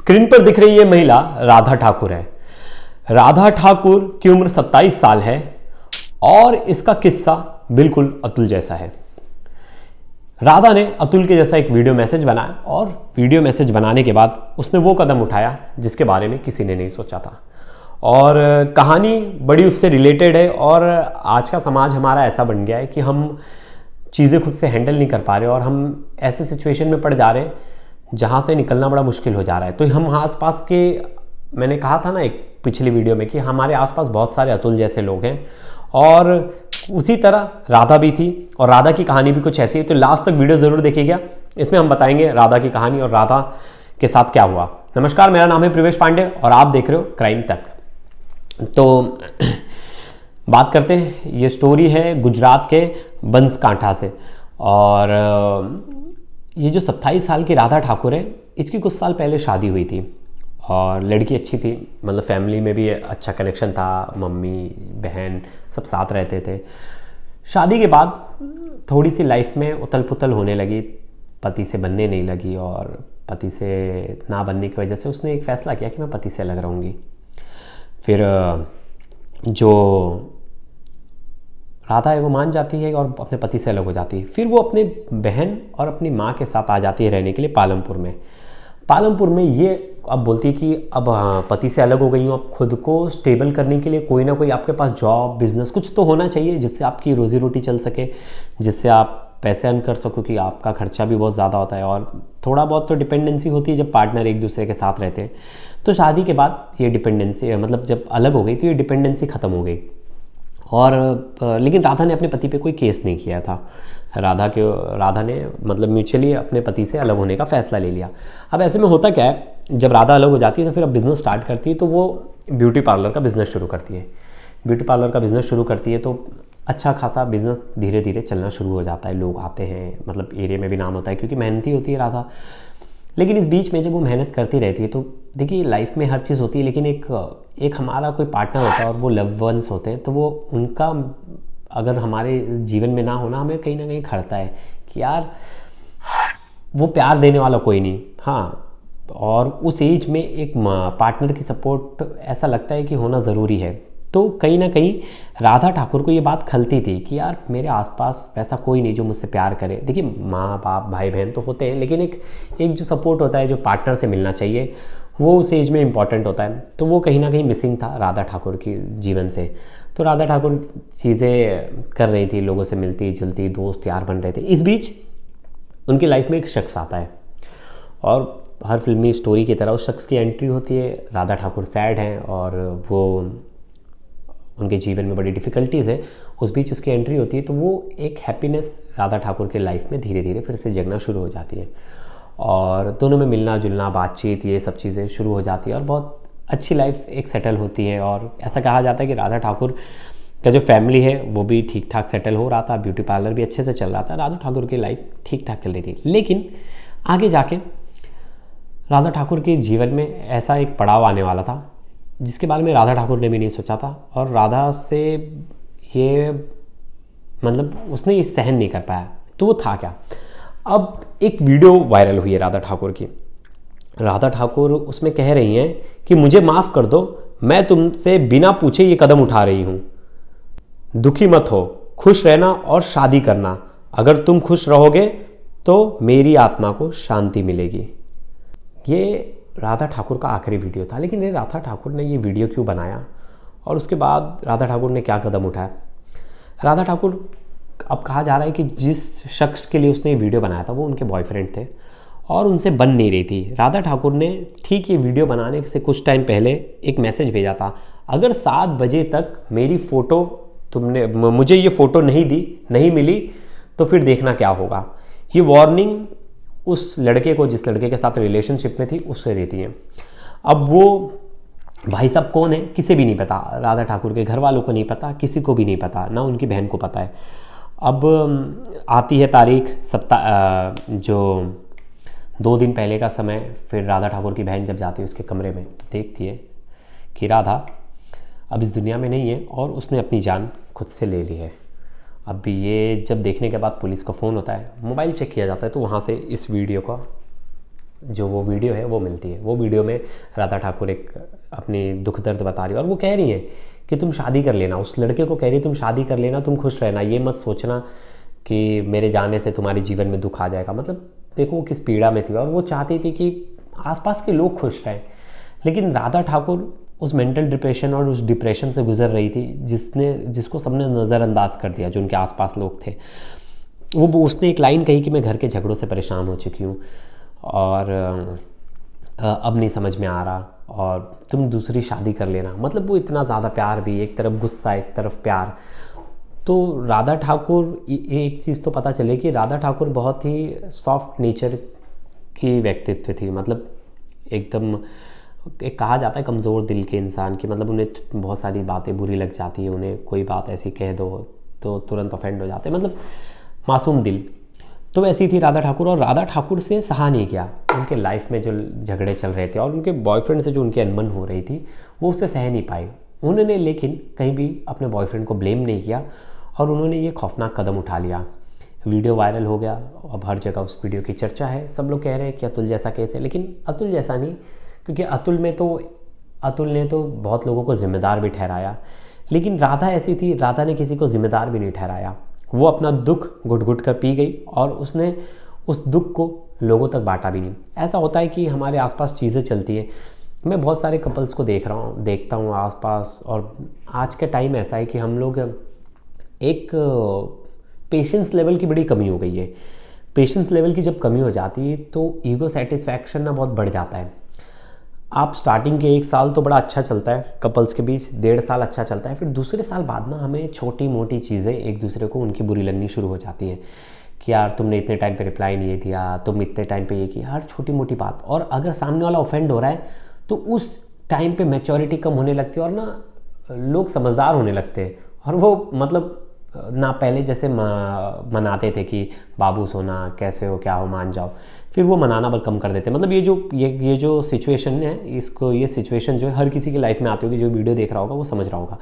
Screen पर दिख रही ये महिला राधा ठाकुर है। राधा ठाकुर की उम्र 27 साल है और इसका किस्सा बिल्कुल अतुल जैसा है। राधा ने अतुल के जैसा एक वीडियो मैसेज बनाया और वीडियो मैसेज बनाने के बाद उसने वो कदम उठाया जिसके बारे में किसी ने नहीं सोचा था। और कहानी बड़ी उससे रिलेटेड है और आज का समाज हमारा ऐसा बन गया है कि हम चीज़ें खुद से हैंडल नहीं कर पा रहे और हम ऐसे सिचुएशन में पड़ जा रहे हैं जहाँ से निकलना बड़ा मुश्किल हो जा रहा है। तो हम आसपास के, मैंने कहा था ना एक पिछली वीडियो में कि हमारे आसपास बहुत सारे अतुल जैसे लोग हैं और उसी तरह राधा भी थी और राधा की कहानी भी कुछ ऐसी है। तो लास्ट तक वीडियो ज़रूर देखिएगा, इसमें हम बताएंगे राधा की कहानी और राधा के साथ क्या हुआ। नमस्कार, मेरा नाम है प्रवेश पांडे और आप देख रहे हो क्राइम तक। तो बात करते हैं, ये स्टोरी है गुजरात के बनसकांठा से। और ये जो 27 साल की राधा ठाकुर है, इसकी कुछ साल पहले शादी हुई थी और लड़की अच्छी थी, मतलब फैमिली में भी अच्छा कनेक्शन था, मम्मी बहन सब साथ रहते थे। शादी के बाद थोड़ी सी लाइफ में उथल पुथल होने लगी, पति से बनने नहीं लगी और पति से ना बनने की वजह से उसने एक फ़ैसला किया कि मैं पति से अलग रहूँगी। फिर जो राधा है वो मान जाती है और अपने पति से अलग हो जाती है। फिर वो अपने बहन और अपनी माँ के साथ आ जाती है रहने के लिए पालमपुर में ये अब बोलती है कि अब पति से अलग हो गई हूँ, अब खुद को स्टेबल करने के लिए कोई ना कोई आपके पास जॉब बिजनेस कुछ तो होना चाहिए जिससे आपकी रोज़ी रोटी चल सके, जिससे आप पैसे अर्न कर सको, क्योंकि आपका खर्चा भी बहुत ज़्यादा होता है और थोड़ा बहुत तो डिपेंडेंसी होती है जब पार्टनर एक दूसरे के साथ रहते हैं। तो शादी के बाद ये डिपेंडेंसी, मतलब जब अलग हो गई तो ये डिपेंडेंसी ख़त्म हो गई। और लेकिन राधा ने अपने पति पे कोई केस नहीं किया था। राधा ने मतलब म्यूचुअली अपने पति से अलग होने का फ़ैसला ले लिया। अब ऐसे में होता क्या है, जब राधा अलग हो जाती है तो फिर अब बिज़नेस स्टार्ट करती है, तो वो ब्यूटी पार्लर का बिज़नेस शुरू करती है। ब्यूटी पार्लर का बिज़नेस शुरू करती है तो अच्छा खासा बिज़नेस धीरे धीरे चलना शुरू हो जाता है, लोग आते हैं, मतलब एरिया में भी नाम होता है क्योंकि मेहनती होती है राधा। लेकिन इस बीच में जब वो मेहनत करती रहती है तो देखिए लाइफ में हर चीज़ होती है, लेकिन एक हमारा कोई पार्टनर होता है और वो लव वंस होते हैं, तो वो उनका अगर हमारे जीवन में ना होना हमें कहीं ना कहीं खड़ता है कि यार वो प्यार देने वाला कोई नहीं। हाँ, और उस एज में एक पार्टनर की सपोर्ट ऐसा लगता है कि होना ज़रूरी है। तो कहीं ना कहीं राधा ठाकुर को ये बात खलती थी कि यार मेरे आसपास वैसा कोई नहीं जो मुझसे प्यार करे। देखिए माँ बाप भाई बहन तो होते हैं, लेकिन एक जो सपोर्ट होता है, जो पार्टनर से मिलना चाहिए, वो उस एज में इम्पॉर्टेंट होता है। तो वो कहीं ना कहीं मिसिंग था राधा ठाकुर की जीवन से। तो राधा ठाकुर चीज़ें कर रही थी, लोगों से मिलती जुलती, दोस्त यार बन रहे थे। इस बीच उनकी लाइफ में एक शख्स आता है और हर फिल्मी स्टोरी की तरह उस शख्स की एंट्री होती है। राधा ठाकुर सैड हैं और वो उनके जीवन में बड़ी डिफ़िकल्टीज़ है, उस बीच उसकी एंट्री होती है। तो वो एक हैप्पीनेस राधा ठाकुर के लाइफ में धीरे धीरे फिर से जगना शुरू हो जाती है और दोनों में मिलना जुलना, बातचीत, ये सब चीज़ें शुरू हो जाती है और बहुत अच्छी लाइफ एक सेटल होती है। और ऐसा कहा जाता है कि राधा ठाकुर का जो फैमिली है वो भी ठीक ठाक सेटल हो रहा था, ब्यूटी पार्लर भी अच्छे से चल रहा था, राधा ठाकुर की लाइफ ठीक ठाक चल रही थी। लेकिन आगे जाके राधा ठाकुर के जीवन में ऐसा एक पड़ाव आने वाला था जिसके बारे में राधा ठाकुर ने भी नहीं सोचा था और राधा से ये मतलब उसने ये सहन नहीं कर पाया। तो वो था क्या, अब एक वीडियो वायरल हुई है राधा ठाकुर की। राधा ठाकुर उसमें कह रही हैं कि मुझे माफ़ कर दो, मैं तुमसे बिना पूछे ये कदम उठा रही हूँ। दुखी मत हो, खुश रहना और शादी करना। अगर तुम खुश रहोगे तो मेरी आत्मा को शांति मिलेगी। ये राधा ठाकुर का आखिरी वीडियो था। लेकिन ये राधा ठाकुर ने ये वीडियो क्यों बनाया और उसके बाद राधा ठाकुर ने क्या कदम उठाया? राधा ठाकुर, अब कहा जा रहा है कि जिस शख्स के लिए उसने ये वीडियो बनाया था वो उनके बॉयफ्रेंड थे और उनसे बन नहीं रही थी। राधा ठाकुर ने ठीक ये वीडियो बनाने से कुछ टाइम पहले एक मैसेज भेजा था, अगर 7 बजे तक मेरी फ़ोटो तुमने मुझे ये फ़ोटो नहीं मिली तो फिर देखना क्या होगा। ये वार्निंग उस लड़के को, जिस लड़के के साथ रिलेशनशिप में थी, उससे देती हैं। अब वो भाई साहब कौन है किसी भी नहीं पता, राधा ठाकुर के घर वालों को नहीं पता, किसी को भी नहीं पता, ना उनकी बहन को पता है। अब आती है तारीख जो 2 दिन पहले का समय। फिर राधा ठाकुर की बहन जब जाती है उसके कमरे में तो देखती है कि राधा अब इस दुनिया में नहीं है और उसने अपनी जान खुद से ले ली है। अब ये जब देखने के बाद पुलिस को फ़ोन होता है, मोबाइल चेक किया जाता है तो वहाँ से इस वीडियो का जो वो वीडियो है वो मिलती है। वो वीडियो में राधा ठाकुर एक अपनी दुख दर्द बता रही है और वो कह रही है कि तुम शादी कर लेना, उस लड़के को कह रही है तुम शादी कर लेना, तुम खुश रहना, ये मत सोचना कि मेरे जाने से तुम्हारे जीवन में दुख आ जाएगा। मतलब देखो वो किस पीड़ा में थी और वो चाहती थी कि आसपास के लोग खुश रहें। लेकिन राधा ठाकुर उस मेंटल डिप्रेशन और उस डिप्रेशन से गुजर रही थी जिसको सबने नज़रअंदाज कर दिया, जो उनके आसपास लोग थे। वो उसने एक लाइन कही कि मैं घर के झगड़ों से परेशान हो चुकी हूँ और अब नहीं समझ में आ रहा और तुम दूसरी शादी कर लेना। मतलब वो इतना ज़्यादा प्यार भी, एक तरफ गुस्सा एक तरफ प्यार। तो राधा ठाकुर, एक चीज़ तो पता चले कि राधा ठाकुर बहुत ही सॉफ्ट नेचर की व्यक्तित्व थी। मतलब एकदम एक कहा जाता है कमज़ोर दिल के इंसान की, मतलब उन्हें बहुत सारी बातें बुरी लग जाती है, उन्हें कोई बात ऐसी कह दो तो तुरंत ऑफेंड हो जाते हैं, मतलब मासूम दिल। तो वैसी थी राधा ठाकुर और राधा ठाकुर से सहा नहीं गया उनके लाइफ में जो झगड़े चल रहे थे और उनके बॉयफ्रेंड से जो उनकी अनबन हो रही थी वो उससे सह नहीं पाई उन्होंने। लेकिन कहीं भी अपने बॉयफ्रेंड को ब्लेम नहीं किया और उन्होंने ये खौफनाक कदम उठा लिया। वीडियो वायरल हो गया, अब हर जगह उस वीडियो की चर्चा है, सब लोग कह रहे हैं कि अतुल जैसा केस है, लेकिन अतुल जैसा नहीं, क्योंकि अतुल ने तो बहुत लोगों को जिम्मेदार भी ठहराया, लेकिन राधा ऐसी थी, राधा ने किसी को जिम्मेदार भी नहीं ठहराया। वो अपना दुख घुट घुट कर पी गई और उसने उस दुख को लोगों तक बांटा भी नहीं। ऐसा होता है कि हमारे आसपास चीज़ें चलती हैं। मैं बहुत सारे कपल्स को देखता हूँ आसपास, और आज का टाइम ऐसा है कि हम लोग एक पेशेंस लेवल की बड़ी कमी हो गई है। पेशेंस लेवल की जब कमी हो जाती है तो ईगो सेटिस्फैक्शन ना बहुत बढ़ जाता है। आप स्टार्टिंग के 1 साल तो बड़ा अच्छा चलता है कपल्स के बीच, 1.5 साल अच्छा चलता है, फिर दूसरे साल बाद ना हमें छोटी मोटी चीज़ें एक दूसरे को उनकी बुरी लगनी शुरू हो जाती है कि यार तुमने इतने टाइम पे रिप्लाई नहीं दिया, तुम इतने टाइम पे ये किया, हर छोटी मोटी बात। और अगर सामने वाला ऑफेंड हो रहा है तो उस टाइम पे मैच्योरिटी कम होने लगती है और ना लोग समझदार होने लगते हैं और वो मतलब ना पहले जैसे मनाते थे कि बाबू सोना कैसे हो क्या हो मान जाओ, फिर वो मनाना बल कम कर देते। मतलब ये जो सिचुएशन है, ये सिचुएशन जो है हर किसी की लाइफ में आती होगी, जो वीडियो देख रहा होगा वो समझ रहा होगा।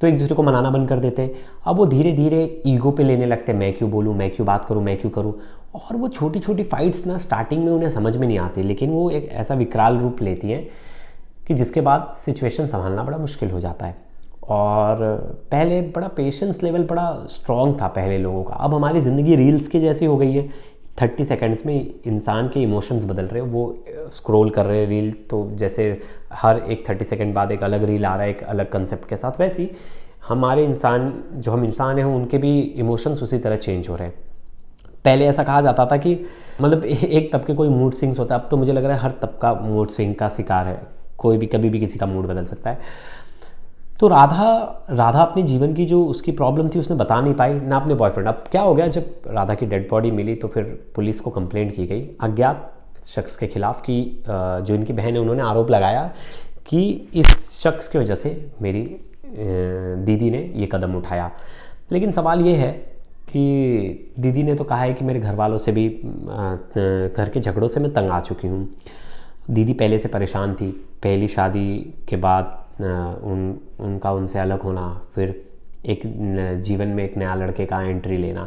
तो एक दूसरे को मनाना बंद कर देते हैं। अब वो धीरे धीरे ईगो पे लेने लगते हैं, मैं क्यों बोलूँ, मैं क्यों बात करूँ, मैं क्यों करूँ। और वो छोटी छोटी फाइट्स ना स्टार्टिंग में उन्हें समझ में नहीं आती, लेकिन वो एक ऐसा विकराल रूप लेती हैं कि जिसके बाद सिचुएशन संभालना बड़ा मुश्किल हो जाता है। और पहले बड़ा पेशेंस लेवल बड़ा स्ट्रॉन्ग था पहले लोगों का। अब हमारी ज़िंदगी रील्स की जैसी हो गई है, 30 सेकंड्स में इंसान के इमोशंस बदल रहे हैं। वो स्क्रॉल कर रहे हैं रील, तो जैसे हर एक 30 सेकंड बाद एक अलग रील आ रहा है एक अलग कंसेप्ट के साथ, वैसी हमारे हम इंसान हैं उनके भी इमोशंस उसी तरह चेंज हो रहे हैं। पहले ऐसा कहा जाता था कि मतलब एक तबके कोई मूड स्विंग्स होता है, अब तो मुझे लग रहा है हर तबका मूड स्विंग का शिकार है, कोई भी कभी भी किसी का मूड बदल सकता है। तो राधा अपने जीवन की जो उसकी प्रॉब्लम थी उसने बता नहीं पाई, ना अपने बॉयफ्रेंड। अब क्या हो गया, जब राधा की डेड बॉडी मिली तो फिर पुलिस को कंप्लेंट की गई अज्ञात शख्स के खिलाफ कि जो इनकी बहन है उन्होंने आरोप लगाया कि इस शख्स की वजह से मेरी दीदी ने ये कदम उठाया। लेकिन सवाल ये है कि दीदी ने तो कहा है कि मेरे घर वालों से भी घर के झगड़ों से मैं तंग आ चुकी हूँ। दीदी पहले से परेशान थी, पहली शादी के बाद उनका उनसे अलग होना, फिर एक जीवन में एक नया लड़के का एंट्री लेना,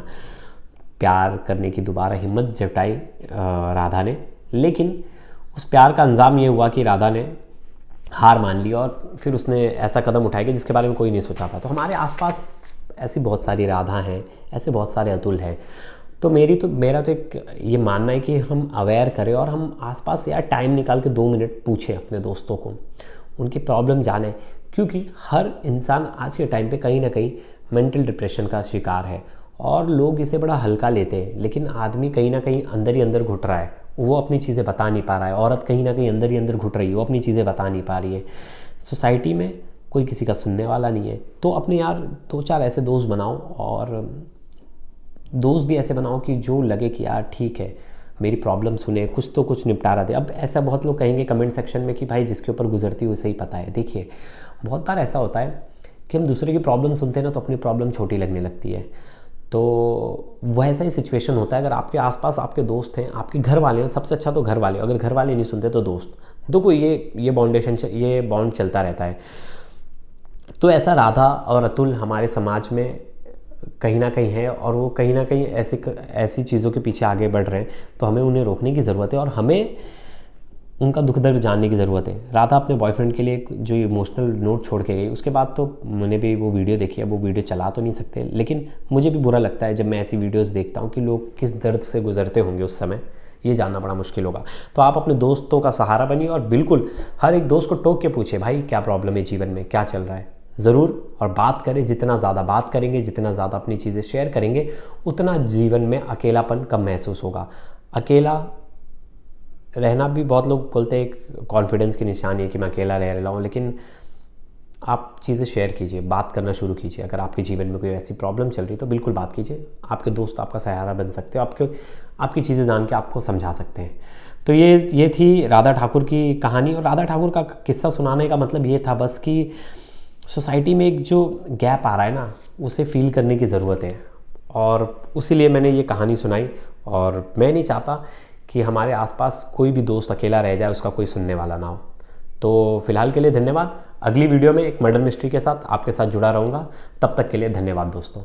प्यार करने की दोबारा हिम्मत जुटाई राधा ने। लेकिन उस प्यार का अंजाम ये हुआ कि राधा ने हार मान ली और फिर उसने ऐसा कदम उठाया कि जिसके बारे में कोई नहीं सोचा था। तो हमारे आसपास ऐसी बहुत सारी राधा हैं, ऐसे बहुत सारे अतुल हैं। तो मेरा तो एक ये मानना है कि हम अवेयर करें और हम आसपास यार टाइम निकाल के 2 मिनट पूछें अपने दोस्तों को, उनकी प्रॉब्लम जाने, क्योंकि हर इंसान आज के टाइम पे कहीं ना कहीं मेंटल डिप्रेशन का शिकार है और लोग इसे बड़ा हल्का लेते हैं। लेकिन आदमी कहीं ना कहीं अंदर ही अंदर घुट रहा है, वो अपनी चीज़ें बता नहीं पा रहा है। औरत कहीं ना कहीं अंदर ही अंदर घुट रही है, वो अपनी चीज़ें बता नहीं पा रही है। सोसाइटी में कोई किसी का सुनने वाला नहीं है। तो अपने यार 2-4 ऐसे दोस्त बनाओ, और दोस्त भी ऐसे बनाओ कि जो लगे कि यार ठीक है मेरी प्रॉब्लम सुने, कुछ तो कुछ निपटारा दे। अब ऐसा बहुत लोग कहेंगे कमेंट सेक्शन में कि भाई जिसके ऊपर गुजरती है उसे ही पता है। देखिए बहुत बार ऐसा होता है कि हम दूसरे की प्रॉब्लम सुनते हैं ना तो अपनी प्रॉब्लम छोटी लगने लगती है। तो वैसा ही सिचुएशन होता है। अगर आपके आसपास आपके दोस्त हैं, आपके घर वाले हैं, सबसे अच्छा तो घर वाले, अगर घर वाले नहीं सुनते तो दोस्त, देखो ये बॉन्ड चलता रहता है। तो ऐसा राधा और अतुल हमारे समाज में कहीं ना कहीं है और वो कहीं ना कहीं ऐसी चीज़ों के पीछे आगे बढ़ रहे हैं। तो हमें उन्हें रोकने की ज़रूरत है और हमें उनका दुख दर्द जानने की ज़रूरत है। राधा अपने बॉयफ्रेंड के लिए जो इमोशनल नोट छोड़ के गई, उसके बाद तो मैंने भी वो वीडियो देखी है, वो वीडियो चला तो नहीं सकते, लेकिन मुझे भी बुरा लगता है जब मैं ऐसी वीडियोस देखता हूँ कि लोग किस दर्द से गुजरते होंगे उस समय, ये जानना बड़ा मुश्किल होगा। तो आप अपने दोस्तों का सहारा बनिए और बिल्कुल हर एक दोस्त को टोक के पूछे, भाई क्या प्रॉब्लम है जीवन में, क्या चल रहा है, ज़रूर। और बात करें, जितना ज़्यादा बात करेंगे, जितना ज़्यादा अपनी चीज़ें शेयर करेंगे, उतना जीवन में अकेलापन कम महसूस होगा। अकेला रहना भी, बहुत लोग बोलते हैं एक कॉन्फिडेंस की निशानी है कि मैं अकेला रह रहा हूँ, लेकिन आप चीज़ें शेयर कीजिए, बात करना शुरू कीजिए। अगर आपके जीवन में कोई ऐसी प्रॉब्लम चल रही है तो बिल्कुल बात कीजिए, आपके दोस्त आपका सहारा बन सकते हो, आपकी चीज़ें जान के आपको समझा सकते हैं। तो ये थी राधा ठाकुर की कहानी। और राधा ठाकुर का किस्सा सुनाने का मतलब ये था बस कि सोसाइटी में एक जो गैप आ रहा है ना, उसे फील करने की ज़रूरत है, और उसीलिए मैंने ये कहानी सुनाई। और मैं नहीं चाहता कि हमारे आसपास कोई भी दोस्त अकेला रह जाए, उसका कोई सुनने वाला ना हो। तो फिलहाल के लिए धन्यवाद। अगली वीडियो में एक मर्डर मिस्ट्री के साथ आपके साथ जुड़ा रहूँगा। तब तक के लिए धन्यवाद दोस्तों।